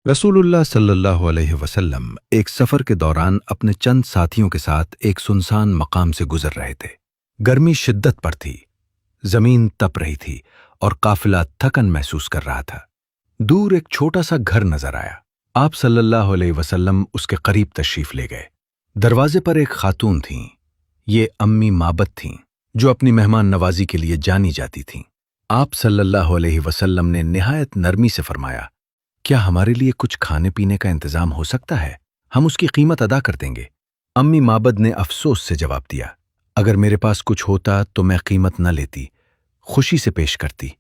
रसूलुल्लाह सल्लल्लाहु अलैहि वसल्लम एक सफर के दौरान अपने चंद साथियों के साथ एक सुनसान मकाम से गुजर रहे थे। गर्मी शिद्दत पर थी, जमीन तप रही थी और काफिला थकन महसूस कर रहा था। दूर एक छोटा सा घर नजर आया। आप सल्लल्लाहु अलैहि वसल्लम उसके करीब तशरीफ ले गए। दरवाजे पर एक खातून थीं। ये अम्मी माबद थीं, जो अपनी मेहमान नवाजी के लिए जानी जाती थीं। आप सल्लल्लाहु अलैहि वसल्लम ने निहायत नरमी से फरमाया, क्या हमारे लिए कुछ खाने पीने का इंतजाम हो सकता है? हम उसकी कीमत अदा कर देंगे। अम्मी माबद ने अफसोस से जवाब दिया, अगर मेरे पास कुछ होता तो मैं कीमत न लेती, खुशी से पेश करती,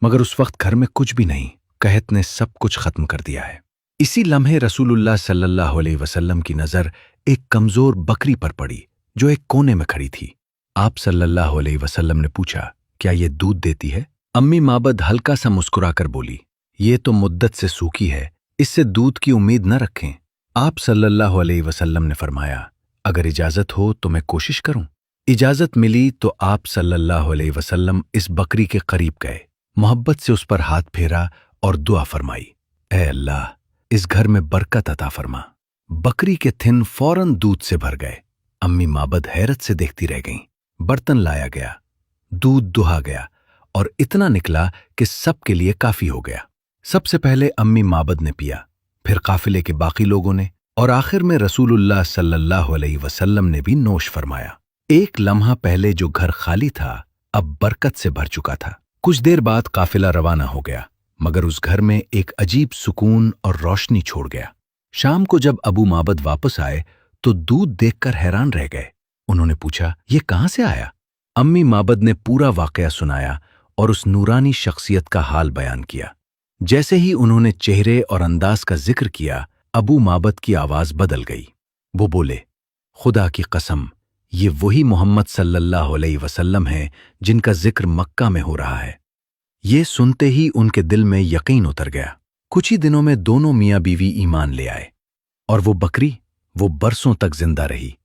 मगर उस वक्त घर में कुछ भी नहीं। कहत ने सब कुछ खत्म कर दिया है। इसी लम्हे रसूलुल्लाह सल्लल्लाहु अलैहि वसल्लम की नजर एक कमजोर बकरी पर पड़ी, जो एक कोने में खड़ी थी। आप सल्लल्लाहु अलैहि वसल्लम ने पूछा, क्या ये दूध देती है? अम्मी माबद हल्का सा मुस्कुराकर बोली, ये तो मुद्दत से सूखी है, इससे दूध की उम्मीद न रखें। आप सल्लल्लाहु अलैहि वसल्लम ने फरमाया, अगर इजाजत हो तो मैं कोशिश करूं। इजाजत मिली तो आप सल्लल्लाहु अलैहि वसल्लम इस बकरी के करीब गए, मोहब्बत से उस पर हाथ फेरा और दुआ फरमाई, ऐ अल्लाह, इस घर में बरकत अता फरमा। बकरी के थिन फौरन दूध से भर गए। अम्मी माबद हैरत से देखती रह गईं। बर्तन लाया गया, दूध दुहा गया और इतना निकला कि सबके लिए काफी हो गया। सबसे पहले अम्मी माबद ने पिया, फिर काफिले के बाकी लोगों ने, और आखिर में रसूलुल्लाह सल्लल्लाहु अलैहि वसल्लम ने भी नोश फरमाया। एक लम्हा पहले जो घर खाली था, अब बरकत से भर चुका था। कुछ देर बाद काफिला रवाना हो गया, मगर उस घर में एक अजीब सुकून और रोशनी छोड़ गया। शाम को जब अबू माबद वापस आए तो दूध देखकर हैरान रह गए। उन्होंने पूछा, ये कहां से आया? अम्मी माबद ने पूरा वाकया सुनाया और उस नूरानी शख्सियत का हाल बयान किया। जैसे ही उन्होंने चेहरे और अंदाज का जिक्र किया, अबू माबद की आवाज बदल गई। वो बोले, खुदा की कसम, ये वही मोहम्मद सल्लल्लाहु अलैहि वसल्लम है जिनका जिक्र मक्का में हो रहा है। ये सुनते ही उनके दिल में यकीन उतर गया। कुछ ही दिनों में दोनों मियां बीवी ईमान ले आए, और वो बकरी वो बरसों तक जिंदा रही,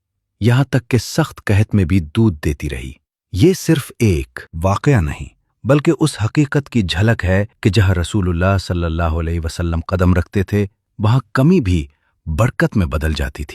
यहां तक कि सख्त कहत में भी दूध देती रही। ये सिर्फ एक वाकया नहीं, बल्कि उस हकीकत की झलक है कि जहां रसूलुल्लाह सल्लल्लाहु अलैहि वसल्लम कदम रखते थे, वहां कमी भी बरकत में बदल जाती थी।